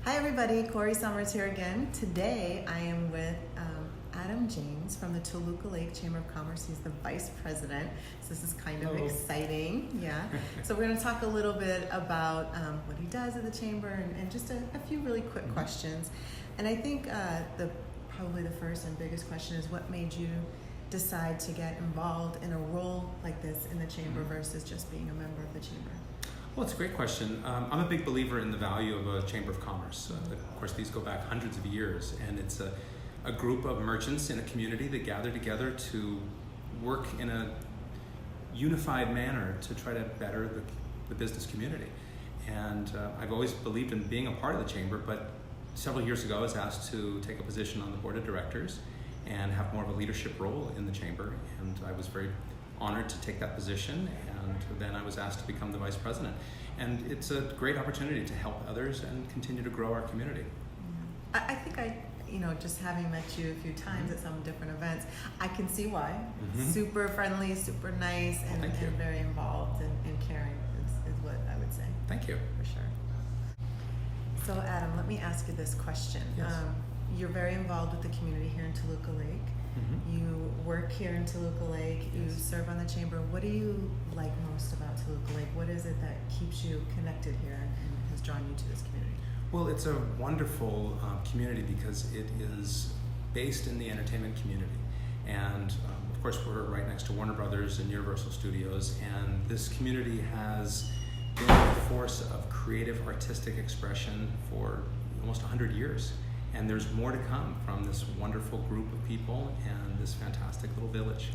Hi everybody, Corrie Sommers here again. Today I am with Adam James from the Toluca Lake Chamber of Commerce. He's the Vice President, so this is kind of exciting. Yeah. So we're going to talk a little bit about what he does at the Chamber and just a few really quick questions. And I think probably the first and biggest question is what made you decide to get involved in a role like this in the Chamber versus just being a member of the Chamber? Well, it's a great question. I'm a big believer in the value of a Chamber of Commerce. Of course, these go back hundreds of years, and it's a group of merchants in a community that gather together to work in a unified manner to try to better the business community. And I've always believed in being a part of the Chamber, but several years ago I was asked to take a position on the board of directors and have more of a leadership role in the Chamber, and I was very honored to take that position, and then I was asked to become the vice president. And it's a great opportunity to help others and continue to grow our community. I think just having met you a few times at some different events, I can see why. Super friendly, super nice, and very involved and caring is what I would say. Thank you. For sure. So Adam, let me ask you this question. Yes. You're very involved with the community here in Toluca Lake. You work here in Toluca Lake, you serve on the Chamber. What do you like most about Toluca Lake? What is it that keeps you connected here and has drawn you to this community? Well, it's a wonderful community because it is based in the entertainment community. And of course, we're right next to Warner Brothers and Universal Studios, and this community has been a force of creative artistic expression for almost 100 years. And there's more to come from this wonderful group of people and this fantastic little village.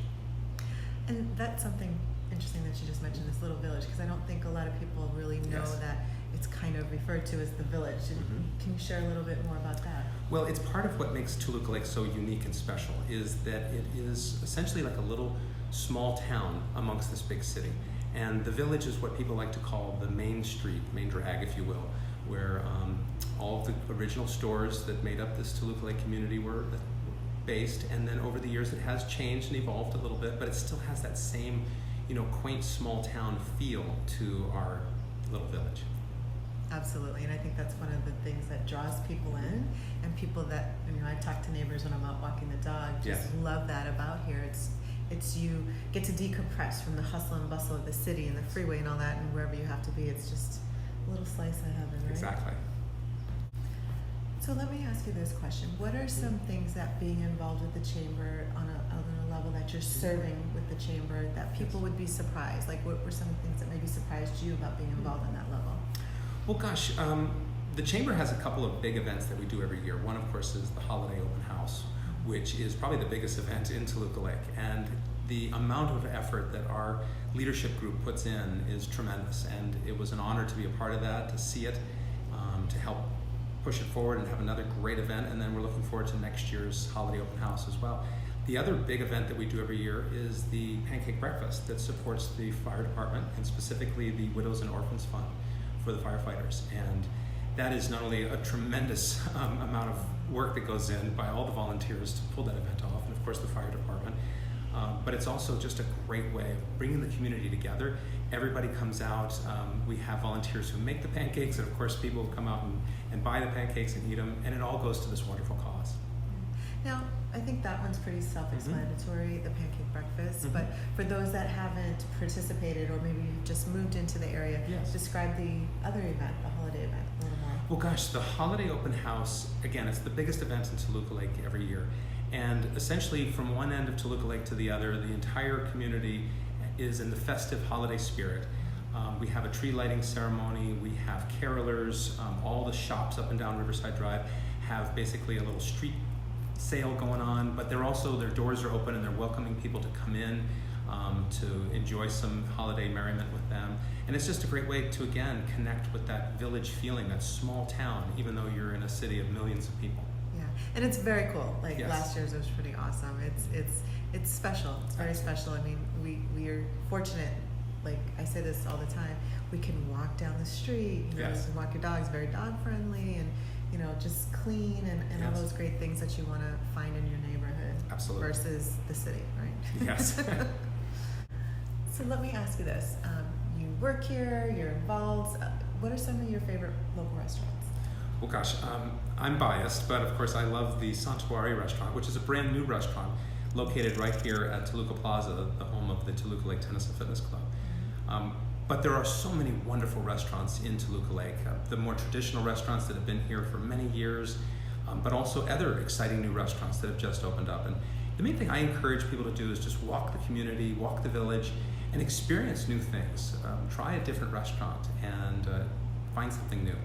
And that's something interesting that you just mentioned, this little village, because I don't think a lot of people really know that it's kind of referred to as the village. Can you share a little bit more about that? Well, it's part of what makes Toluca Lake so unique and special is that it is essentially like a little small town amongst this big city. And the village is what people like to call the main street, main drag, if you will, where all of the original stores that made up this Toluca Lake community were based, and then over the years it has changed and evolved a little bit, but it still has that same, quaint small town feel to our little village. Absolutely, and I think that's one of the things that draws people in, and people that, I talk to neighbors when I'm out walking the dog, just love that about here. It's you get to decompress from the hustle and bustle of the city and the freeway and all that, and wherever you have to be, it's just a little slice of heaven, right? Exactly. So let me ask you this question. What are some things that being involved with the Chamber on a level that you're serving with the Chamber that people would be surprised? Like what were some things that maybe surprised you about being involved on that level? Well, gosh, the Chamber has a couple of big events that we do every year. One, of course, is the Holiday Open House, which is probably the biggest event in Toluca Lake. And the amount of effort that our leadership group puts in is tremendous. And it was an honor to be a part of that, to see it, to help push it forward and have another great event. And then we're looking forward to next year's Holiday Open House as well. The other big event that we do every year is the Pancake Breakfast that supports the fire department and specifically the Widows and Orphans Fund for the firefighters. And that is not only a tremendous amount of work that goes in by all the volunteers to pull that event off, and of course the fire department, but it's also just a great way of bringing the community together. Everybody comes out. We have volunteers who make the pancakes, and of course people come out and buy the pancakes and eat them, and it all goes to this wonderful cause. Now, I think that one's pretty self-explanatory, the pancake breakfast, but for those that haven't participated or maybe you've just moved into the area, describe the other event, the holiday event, a little more. Well, gosh, the Holiday Open House, again, it's the biggest event in Toluca Lake every year. And essentially from one end of Toluca Lake to the other, the entire community is in the festive holiday spirit. We have a tree lighting ceremony, we have carolers, all the shops up and down Riverside Drive have basically a little street sale going on, but their doors are open and they're welcoming people to come in to enjoy some holiday merriment with them. And it's just a great way to, again, connect with that village feeling, that small town, even though you're in a city of millions of people. Yeah, and it's very cool. Like last year's was pretty awesome. It's special. It's very special. I mean, we are fortunate. Like I say this all the time. We can walk down the street. You can walk your dogs. Very dog friendly and just clean and all those great things that you want to find in your neighborhood. Absolutely. Versus the city, right? Yes. So let me ask you this. You work here. You're involved. What are some of your favorite local restaurants? Well, gosh, I'm biased, but of course I love the Santuari restaurant, which is a brand new restaurant located right here at Toluca Plaza, the home of the Toluca Lake Tennis and Fitness Club. But there are so many wonderful restaurants in Toluca Lake, the more traditional restaurants that have been here for many years, but also other exciting new restaurants that have just opened up. And the main thing I encourage people to do is just walk the community, walk the village, and experience new things. Try a different restaurant and find something new.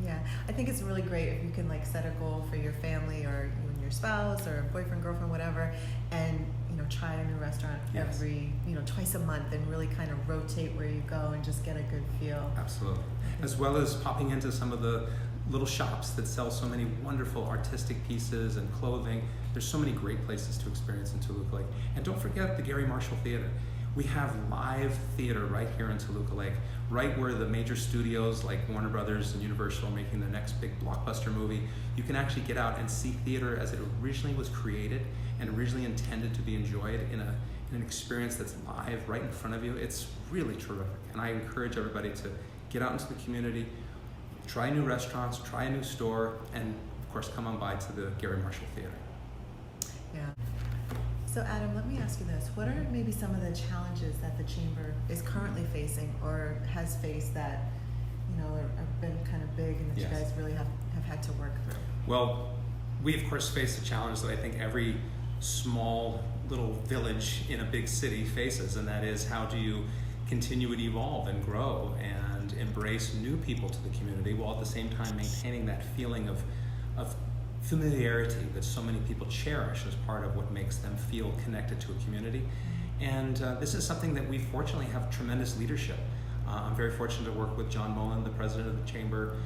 Yeah, I think it's really great if you can like set a goal for your family or you and your spouse or boyfriend, girlfriend, whatever, and try a new restaurant every twice a month and really kind of rotate where you go and just get a good feel. Absolutely. As well as popping into some of the little shops that sell so many wonderful artistic pieces and clothing. There's so many great places to experience in Toluca Lake. And don't forget the Gary Marshall Theater. We have live theater right here in Toluca Lake, right where the major studios like Warner Brothers and Universal are making their next big blockbuster movie. You can actually get out and see theater as it originally was created and originally intended to be enjoyed in an experience that's live right in front of you. It's really terrific. And I encourage everybody to get out into the community, try new restaurants, try a new store, and of course come on by to the Gary Marshall Theater. Yeah. So Adam, let me ask you this. What are maybe some of the challenges that the Chamber is currently facing or has faced that, have been kind of big and that you guys really have had to work through? Well, we of course face a challenge that I think every small little village in a big city faces, and that is how do you continue to evolve and grow and embrace new people to the community while at the same time maintaining that feeling of familiarity that so many people cherish as part of what makes them feel connected to a community. And this is something that we fortunately have tremendous leadership. I'm very fortunate to work with John Mullen, the president of the Chamber,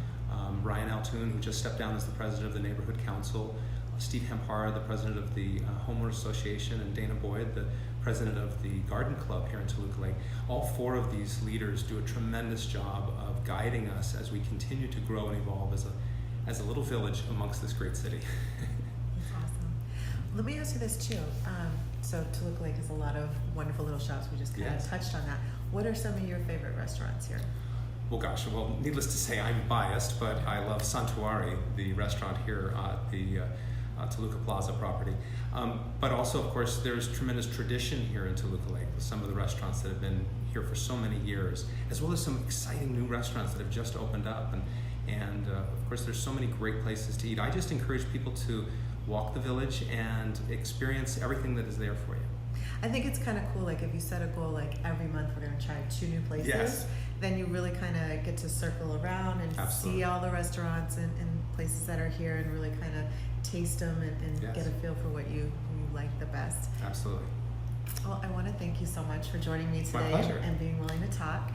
Ryan Altoon, who just stepped down as the president of the Neighborhood Council, Steve Hampara, the president of the Homeowners Association, and Dana Boyd, the president of the Garden Club here in Toluca Lake. All four of these leaders do a tremendous job of guiding us as we continue to grow and evolve as a little village amongst this great city. That's awesome. Let me ask you this too. So Toluca Lake has a lot of wonderful little shops. We just kind of touched on that. What are some of your favorite restaurants here? Well, gosh, needless to say, I'm biased, but I love Santuari, the restaurant here at the Toluca Plaza property. But also, of course, there's tremendous tradition here in Toluca Lake with some of the restaurants that have been here for so many years, as well as some exciting new restaurants that have just opened up. And of course, there's so many great places to eat. I just encourage people to walk the village and experience everything that is there for you. I think it's kind of cool, like if you set a goal, like every month we're going to try 2 new places, then you really kind of get to circle around and see all the restaurants and places that are here and really kind of taste them and get a feel for what you like the best. Absolutely. Well, I want to thank you so much for joining me today My pleasure. and being willing to talk.